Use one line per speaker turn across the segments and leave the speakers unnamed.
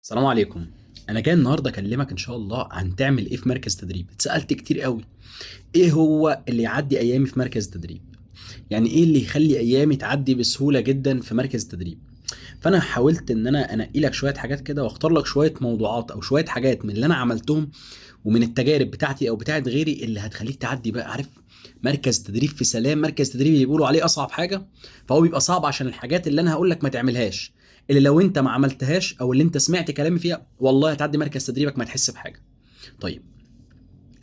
السلام عليكم. انا جاي النهارده اكلمك ان شاء الله عن تعمل ايه في مركز تدريب. اتسالت كتير قوي ايه هو اللي يعدي ايامي في مركز تدريب، يعني ايه اللي يخلي ايامي تعدي بسهوله جدا في مركز تدريب. فانا حاولت ان انا انقي لك شويه حاجات كده واختار لك شويه موضوعات او شويه حاجات من اللي انا عملتهم ومن التجارب بتاعتي او بتاعت غيري اللي هتخليك تعدي بقى، عارف، مركز تدريب في سلام. مركز تدريب اللي بيقولوا عليه اصعب حاجه، فهو بيبقى صعب عشان الحاجات اللي انا هقول لك ما تعملهاش، اللي لو انت ما عملتهاش او اللي انت سمعت كلامي فيها والله هتعدي مركز تدريبك ما تحس بحاجه. طيب،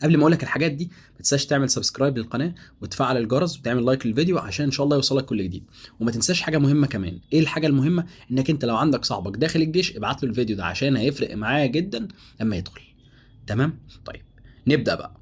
قبل ما اقول لك الحاجات دي ما تنساش تعمل سبسكرايب للقناه وتفعل الجرس وتعمل لايك للفيديو عشان ان شاء الله يوصلك كل جديد. وما تنساش حاجه مهمه كمان. ايه الحاجه المهمه؟ انك انت لو عندك صاحبك داخل الجيش ابعت له الفيديو ده عشان هيفرق معاه جدا لما يدخل. تمام؟ طيب، نبدا بقى.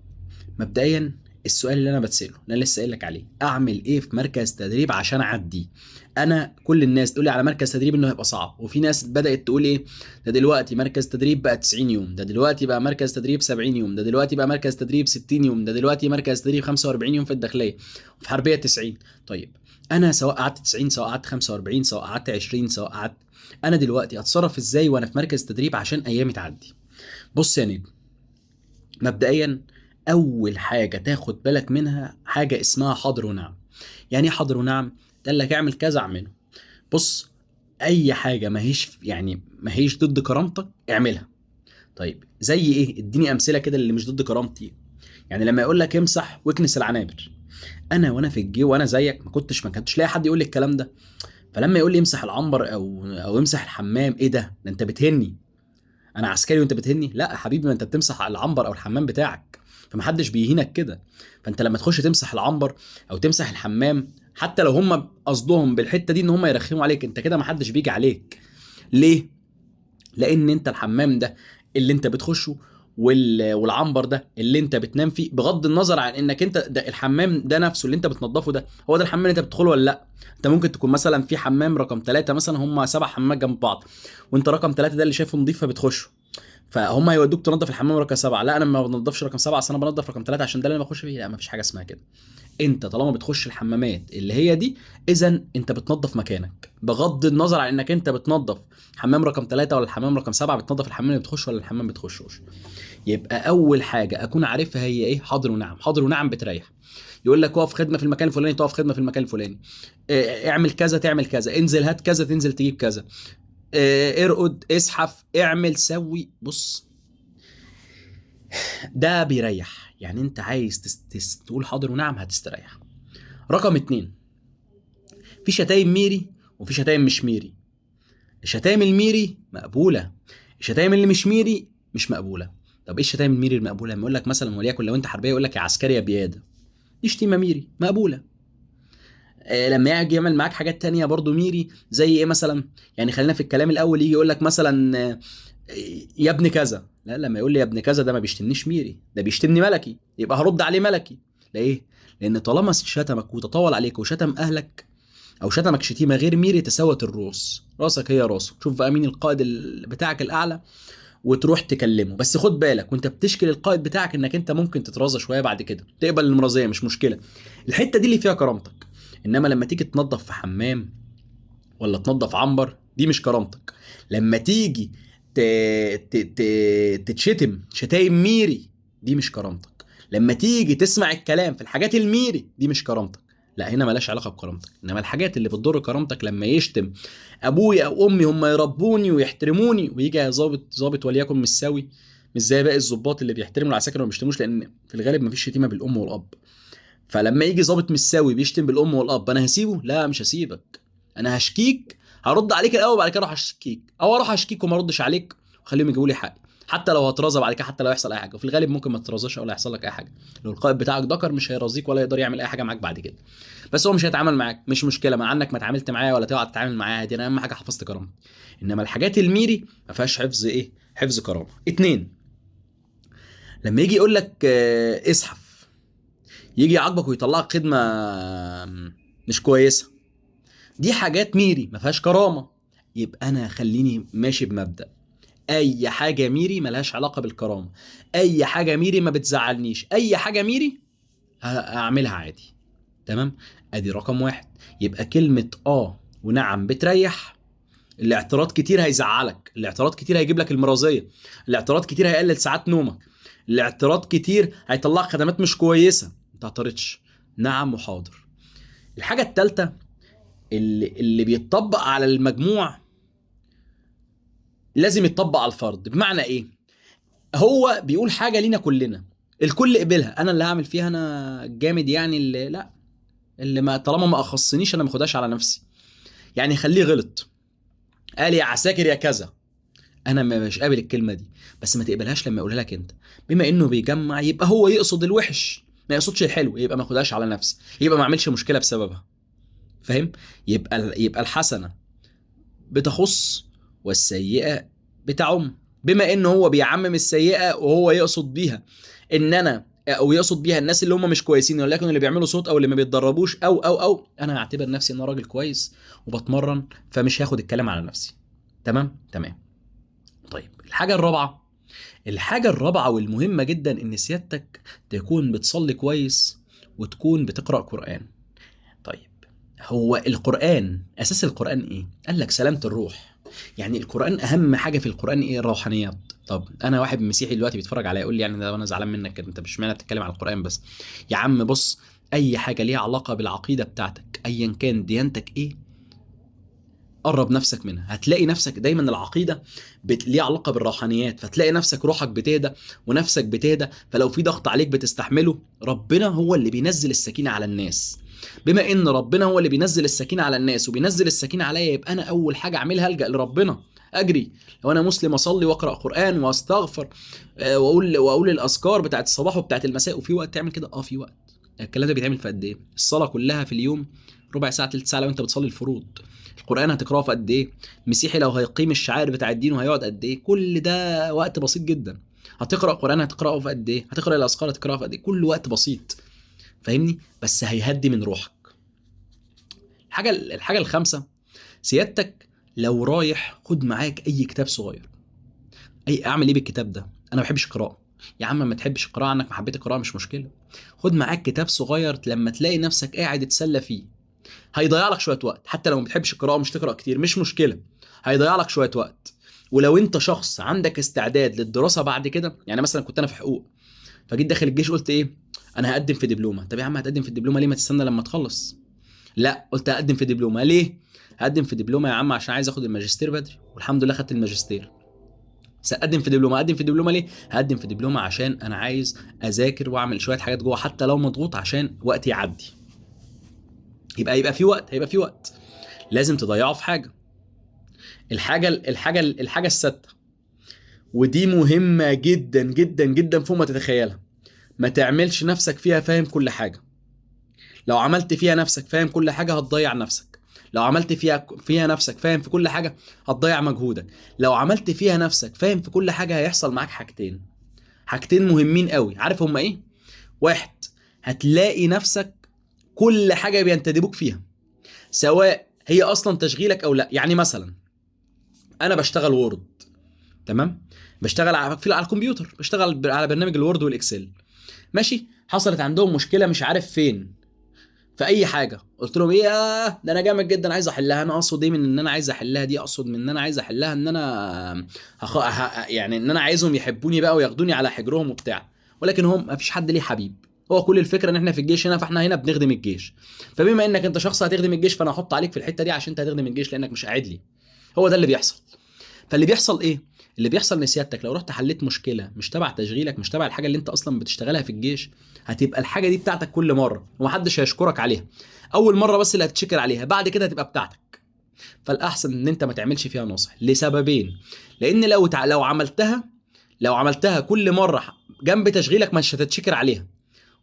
مبدئيا، السؤال اللي انا بتساله اللي انا لسه قايل لك عليه، اعمل ايه في مركز تدريب عشان اعدي؟ انا كل الناس تقول لي على مركز تدريب انه هيبقى صعب، وفي ناس بدات تقول ايه، ده دلوقتي مركز تدريب بقى 90 يوم، ده دلوقتي بقى مركز تدريب 70 يوم، ده دلوقتي بقى مركز تدريب 60 يوم، ده دلوقتي مركز تدريب 45 يوم في الداخليه وفي حربيه 90. طيب، انا سواء قعدت 90 سواء قعدت 45 سواء قعدت 20 سواء قعدت، انا دلوقتي اتصرف ازاي وانا في مركز تدريب عشان ايامي تعدي؟ بص يا نجم، مبدئيا اول حاجه تاخد بالك منها حاجه اسمها حاضر ونعم. يعني ايه حاضر ونعم؟ قال لك اعمل كذا اعمله. بص، اي حاجه ما هيش ضد كرامتك اعملها. طيب زي ايه؟ اديني امثله كده اللي مش ضد كرامتي. يعني لما يقول لك امسح واكنس العنابر، انا وانا في الجي وانا زيك ما كنتش لاقي حد يقول لي الكلام ده. فلما يقول لي امسح العنبر او امسح الحمام، ايه ده انت بتهني؟ انا عسكري وانت بتهني؟ لا يا حبيبي، ما انت بتمسح على العنبر او الحمام بتاعك، فمحدش بيهينك كده. فانت لما تخش تمسح العنبر او تمسح الحمام، حتى لو هم قصدهم بالحته دي ان هم يرخموا عليك، انت كده محدش بيجي عليك. ليه؟ لان انت الحمام ده اللي انت بتخشه والعنبر ده اللي انت بتنام فيه، بغض النظر عن انك انت ده الحمام ده نفسه اللي انت بتنضفه ده هو ده الحمام اللي انت بتدخله ولا لا. انت ممكن تكون مثلا في حمام رقم 3، مثلا هم 7 حمامات جنب بعض، وانت رقم 3 ده اللي شايفه نظيف فبتخشه، فهم هيودوك تنظف الحمام رقم 7. لا انا ما بنضفش رقم 7، اصل انا بنضف رقم 3 عشان ده اللي انا بخش فيه. لا، ما فيش حاجه اسمها كده. انت طالما بتخش الحمامات اللي هي دي، اذا انت بتنظف مكانك، بغض النظر عن انك انت بتنظف حمام رقم 3 ولا الحمام رقم 7، بتنظف الحمام اللي بتخش ولا الحمام بتخشوش. يبقى اول حاجه اكون عارفها هي ايه؟ حاضر ونعم. حاضر ونعم بتريح. يقول لك اقف خدمه في المكان الفلاني تقف خدمه في المكان الفلاني، اعمل كذا تعمل كذا، انزل هات كذا تنزل تجيب كذا، ارقد اسحف اعمل سوي. بص، ده بيريح. يعني انت عايز تقول حاضر ونعم هتستريح. رقم اتنين، في شتايم ميري وفي شتايم مش ميري. الشتايم الميري مقبوله، الشتايم اللي مش ميري مش مقبوله. طب ايه الشتايم الميري المقبوله؟ لما يقول لك مثلا وليكن لو انت حربيه يقول لك يا عسكري يا بياده، دي شتيمه ميري مقبوله. لما يجي يعمل معاك حاجات تانية برضو ميري، زي ايه مثلا؟ يعني خلينا في الكلام الاول، يجي يقول لك مثلا يا ابن كذا. لا، لما يقول لي يا ابن كذا ده ما بيشتمنيش ميري، ده بيشتمني ملكي، يبقى هرد عليه ملكي. ليه؟ لان طالما شتمك وتطاول عليك وشتم اهلك او شتمك شتيمه غير ميري تساوت الروس، راسك هي راسه. شوف بقى مين القائد بتاعك الاعلى وتروح تكلمه. بس خد بالك وانت بتشكي للقائد بتاعك انك انت ممكن تترازى شويه بعد كده، تقبل المرازيه مش مشكله، الحته دي اللي فيها كرامتك. انما لما تيجي تنظف في حمام ولا تنظف عنبر، دي مش كرامتك. لما تيجي ت... تتشتم شتايم ميري، دي مش كرامتك. لما تيجي تسمع الكلام في الحاجات الميري، دي مش كرامتك. لا، هنا ملاش علاقه بكرامتك. انما الحاجات اللي بتضر كرامتك، لما يشتم ابويا او امي هم يربوني ويحترموني، ويجي ظابط وليكن مش سوي، مش زي باقي الظباط اللي بيحترموا العساكر وما بيشتموش، لان في الغالب مفيش شتيمه بالام والاب. فلما يجي ظابط مش سوي بيشتم بالام والاب، انا هسيبه؟ لا مش هسيبك، انا هشكيك، هرد عليك الاول بعد كده اروح اشكيك، او اروح اشكيك وما اردش عليك وخليهم يجيبوا لي حقي. حتى لو هترازى بعد كده، حتى لو يحصل اي حاجه، وفي الغالب ممكن ما تترازاش ولا يحصل لك اي حاجه. لو القائد بتاعك ذكر مش هيرازيك ولا يقدر يعمل اي حاجه معاك بعد كده. بس هو مش هيتعامل معاك، مش مشكله، مع انك ما اتعاملت معايا ولا تقعد تتعامل معايا، دي انا اهم حاجه حفظت كرامتي. انما الحاجات الميري ما فيهاش حفظ ايه؟ حفظ كرامه. اتنين، لما يجي يقول لك اسحف، يجي يعاقبك ويطلعك خدمه مش كويسه، دي حاجات ميري ما فيهاش كرامه. يبقى انا خليني ماشي بمبدأ اي حاجه ميري ملهاش علاقه بالكرامه، اي حاجه ميري ما بتزعلنيش، اي حاجه ميري هعملها عادي. تمام؟ ادي رقم واحد. يبقى كلمه اه ونعم بتريح، الاعتراض كتير هيزعلك، الاعتراض كتير هيجيب لك المرضيه، الاعتراض كتير هيقلل ساعات نومك، الاعتراض كتير هيطلعك خدمات مش كويسه. ما تعترضش، نعم وحاضر. الحاجه الثالثه اللي بيتطبق على المجموع لازم يتطبق على الفرد. بمعنى ايه؟ هو بيقول حاجه لينا كلنا، الكل قبلها. انا اللي هعمل فيها انا جامد يعني؟ اللي لا، اللي ما طالما ما اخصنيش انا ما اخدهاش على نفسي. يعني خليه غلط، قال يا عساكر يا كذا، انا مش قابل الكلمه دي، بس ما تقبلهاش لما يقولها لك انت. بما انه بيجمع يبقى هو يقصد الوحش، ما يقصدش الحلو، يبقى ما اخدهاش على نفسي، يبقى ما اعملش مشكله بسببها. فاهم؟ يبقى الحسنه بتخص والسيئه بتعم. بما انه هو بيعمم السيئه وهو يقصد بيها ان انا، او يقصد بيها الناس اللي هم مش كويسين، ولكن اللي بيعملوا صوت او اللي ما بيتدربوش او انا هعتبر نفسي ان انا راجل كويس وبتمرن، فمش هاخد الكلام على نفسي. تمام تمام. طيب الحاجة الرابعة والمهمة جدا ان سيادتك تكون بتصلي كويس وتكون بتقرأ قرآن. طيب، هو القرآن اساس القرآن ايه؟ قال لك سلامة الروح. يعني القرآن اهم حاجة في القرآن ايه؟ الروحانيات. طب انا واحد مسيحي دلوقتي بيتفرج عليا يقول لي يعني ده انا زعلان منك كده، انت مش معنى بتتكلم على القرآن بس. يا عم بص، اي حاجة ليها علاقة بالعقيدة بتاعتك ايا كان ديانتك ايه، قرب نفسك منها، هتلاقي نفسك دايما العقيده ليها علاقه بالروحانيات، فتلاقي نفسك روحك بتهدى ونفسك بتهدى. فلو في ضغط عليك بتستحمله. ربنا هو اللي بينزل السكينه على الناس. بما ان ربنا هو اللي بينزل السكينه على الناس وبينزل السكينه عليا، يبقى انا اول حاجه اعملها الجا لربنا، اجري. لو انا مسلم اصلي واقرا قران واستغفر، واقول الاذكار بتاعت الصباح وبتاعت المساء. وفي وقت تعمل كده؟ في وقت. الكلام ده بيتعمل في قد ايه؟ الصلاه كلها في اليوم ربع ساعه تلت ساعه لو انت بتصلي الفروض. القرآن هتقراه في قد ايه؟ المسيحي لو هيقيم الشعائر بتاع الدين وهيقعد قد ايه؟ كل ده وقت بسيط جدا. هتقرأ قرآن هتقرأه في قد ايه؟ هتقرأ الأذكار هتقرأها في قد ايه؟ كل وقت بسيط. فاهمني؟ بس هيهدي من روحك. الحاجة الخامسة، سيادتك لو رايح خد معاك أي كتاب صغير. أعمل إيه بالكتاب ده؟ أنا ما بحبش القراءة. يا عم ما تحبش القراءة، عنك ما حبيت القراءة مش مشكلة. خد معاك كتاب صغير لما تلاقي نفسك قاعد تتسلى فيه. هيضيع لك شويه وقت، حتى لو ما بتحبش القراءه ومش تقرا كتير مش مشكله، هيضيع لك شويه وقت. ولو انت شخص عندك استعداد للدراسه بعد كده، يعني مثلا كنت انا في حقوق، فجيت داخل الجيش قلت ايه؟ انا هقدم في دبلومه. طب يا عم هتقدم في الدبلومه ليه؟ ما تستنى لما تخلص. لا، قلت هقدم في دبلومه ليه؟ هقدم في دبلومه يا عم عشان عايز اخد الماجستير بدري، والحمد لله خدت الماجستير. اقدم في دبلومه، اقدم في دبلومه ليه؟ هقدم في دبلومه عشان انا عايز اذاكر واعمل شويه حاجات جوه حتى لو مضغوط عشان وقتي يعدي. يبقى في وقت، هيبقى في وقت لازم تضيعه في حاجه. الحاجه السادسه، ودي مهمه جدا جدا جدا فوق ما تتخيلها، ما تعملش نفسك فيها فاهم كل حاجه. لو عملت فيها نفسك فاهم كل حاجه هتضيع نفسك. لو عملت فيها نفسك فاهم في كل حاجه هتضيع مجهودك. لو عملت فيها نفسك فاهم في كل حاجه هيحصل معاك حاجتين مهمين قوي. عارف هما ايه؟ واحد، هتلاقي نفسك كل حاجه بينتدبوك فيها، سواء هي اصلا تشغيلك او لا. يعني مثلا انا بشتغل وورد، تمام، بشتغل على الكمبيوتر، بشتغل على برنامج الوورد والاكسل، ماشي. حصلت عندهم مشكله مش عارف فين في اي حاجه، قلت لهم ايه؟ ده انا جامد جدا عايز احلها. انا اقصد ايه من ان انا عايز احلها دي؟ اقصد من ان انا عايز احلها ان انا يعني ان انا عايزهم يحبوني بقى وياخدوني على حجرهم وبتاع. ولكن هم ما فيش حد ليه حبيب، هو كل الفكره ان احنا في الجيش هنا، فاحنا هنا بنخدم الجيش. فبما انك انت شخص هتخدم الجيش، فانا هحط عليك في الحته دي عشان انت هتخدم الجيش لانك مش قاعد لي. هو ده اللي بيحصل. فاللي بيحصل ايه؟ اللي بيحصل ان سيادتك لو رحت حليت مشكله مش تبع تشغيلك، مش تبع الحاجه اللي انت اصلا بتشتغلها في الجيش، هتبقى الحاجه دي بتاعتك كل مره ومحدش هيشكرك عليها. اول مره بس اللي هتتشكر عليها، بعد كده هتبقى بتاعتك. فالاحسن ان انت ما تعملش فيها نصح لسببين. لان لو عملتها كل مره جنب تشغيلك مش هتتشكر عليها.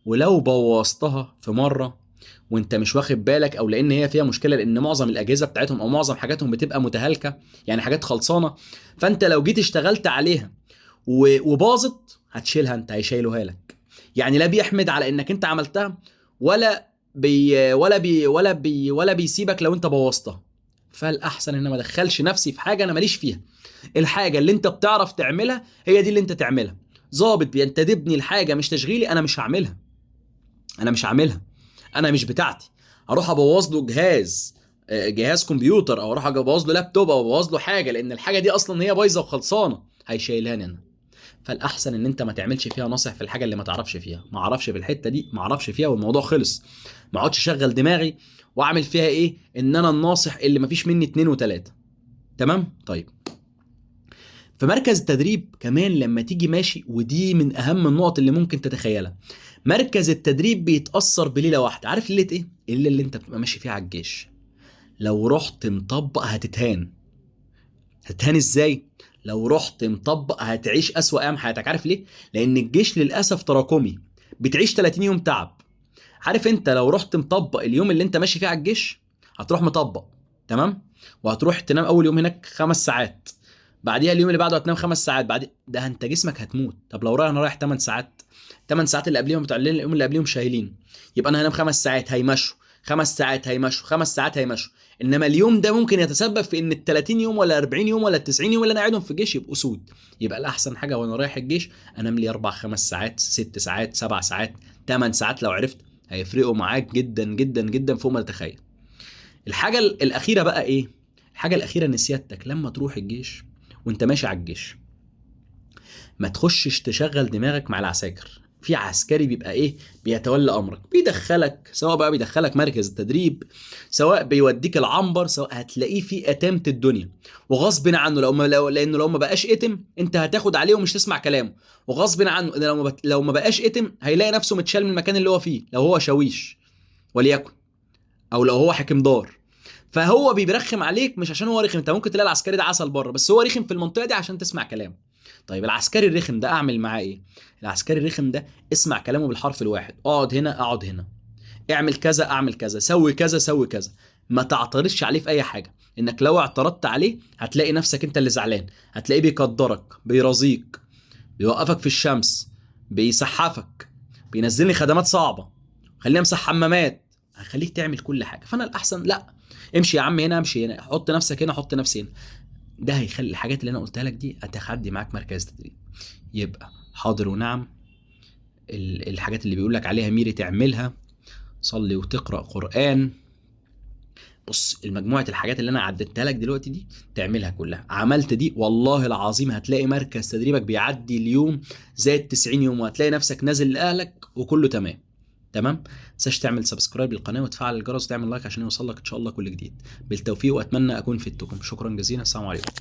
ولو بوظتها في مره وانت مش واخد بالك، او لان هي فيها مشكله، لان معظم الاجهزه بتاعتهم او معظم حاجاتهم بتبقى متهالكه، يعني حاجات خلصانه، فانت لو جيت اشتغلت عليها وباظت هتشيلها انت، هيشيلوها لك. يعني لا بيحمد على انك انت عملتها، ولا بيسيبك لو انت بوظتها. فالاحسن ان ما ادخلش نفسي في حاجه انا ماليش فيها. الحاجه اللي انت بتعرف تعملها هي دي اللي انت تعملها. ظابط بينتدبني الحاجه مش تشغيلي، انا مش هعملها، انا مش بتاعتي. اروح ابوظ له جهاز جهاز كمبيوتر، او اروح ابوظ له لابتوب او ابوظ له حاجه، لان الحاجه دي اصلا هي بايظه وخلصانه، هيشيلهاني انا. فالاحسن ان انت ما تعملش فيها ناصح في الحاجه اللي ما تعرفش فيها. ما اعرفش في الحته دي، ما اعرفش فيها والموضوع خلص. ما اقعدش اشغل دماغي واعمل فيها ايه ان انا الناصح اللي ما فيش مني اتنين وتلاته. تمام. طيب في مركز التدريب كمان لما تيجي ماشي، ودي من اهم النقط اللي ممكن تتخيلها، مركز التدريب بيتاثر بليله واحده. عارف ليله ايه؟ اللي انت بتبقى ماشي فيها على الجيش. لو رحت مطبق هتتهان. هتتهان ازاي؟ لو رحت مطبق هتعيش اسوأ ايام حياتك. عارف ليه؟ لان الجيش للاسف تراكمي، بتعيش 30 يوم تعب. عارف انت لو رحت مطبق اليوم اللي انت ماشي فيه على الجيش، هتروح مطبق تمام، وهتروح تنام اول يوم هناك 5 ساعات، بعديها اليوم اللي بعده هتنام 5 ساعات، بعد ده انت جسمك هتموت. طب لو انا رايح 8 ساعات، 8 ساعات اللي قبليهم بتوع الليل، اليوم اللي قبليهم شايلين، يبقى انا هنام 5 ساعات هيمشوا، 5 ساعات هيمشوا، 5 ساعات هيمشوا. انما اليوم ده ممكن يتسبب في ان ال 30 يوم ولا 40 يوم ولا ال 90 يوم اللي انا قاعدهم في الجيش يبقوا سود. يبقى الاحسن حاجه وانا رايح الجيش انام لي 4 5 ساعات، 6 ساعات، 7 ساعات، 8 ساعات لو عرفت، هيفرقوا معاك جدا جدا جدا فوق ما تتخيل. الحاجه الاخيره بقى ايه؟ الحاجه الاخيره ان سيادتك لما تروح الجيش وانت ماشي على الجيش، ما تخشش تشغل دماغك مع العساكر. في عسكري بيبقى ايه؟ بيتولى امرك، بيدخلك، سواء بقى بيدخلك مركز التدريب، سواء بيوديك العنبر، سواء هتلاقيه في اتامه الدنيا، وغصب عنه لانه لو ما بقاش اتم انت هتاخد عليه ومش تسمع كلامه، وغصب عنه لو ما بقاش اتم هيلاقي نفسه متشال من المكان اللي هو فيه، لو هو شاويش وليكن، او لو هو حاكم دار. فهو بيرخم عليك مش عشان هو رخم، انت ممكن تلاقي العسكري ده عسل بره، بس هو رخم في المنطقه دي عشان تسمع كلامه. طيب العسكري الرخم ده اعمل معاه ايه؟ العسكري الرخم ده اسمع كلامه بالحرف الواحد، اقعد هنا اقعد هنا، اعمل كذا اعمل كذا، سوي كذا سوي كذا. ما تعترضش عليه في اي حاجه، انك لو اعترضت عليه هتلاقي نفسك انت اللي زعلان. هتلاقيه بيقدرك، بيرازيك، بيوقفك في الشمس، بيسحفك، بينزل لي خدمات صعبه، خليني امسح حمامات، هخليك تعمل كل حاجه. فانا الاحسن لا، امشي يا عم هنا، امشي هنا، حط نفسك هنا، حط نفسي هنا. ده هيخلي الحاجات اللي انا قلتها لك دي هتخدي معاك مركز تدريب. يبقى حاضر ونعم، الحاجات اللي بيقول لك عليها ميري تعملها، صلي وتقرأ قرآن. بص المجموعة الحاجات اللي انا عددتها لك دلوقتي دي تعملها كلها، عملت دي والله العظيم هتلاقي مركز تدريبك بيعدي اليوم زي ال90 يوم، وهتلاقي نفسك نازل لأهلك وكله تمام. تمام. تنساش تعمل سبسكرايب للقناة وتفعل الجرس وتعمل لايك عشان يوصلك ان شاء الله كل جديد. بالتوفيق، واتمنى اكون فدتكم. شكرا جزيلا، السلام عليكم.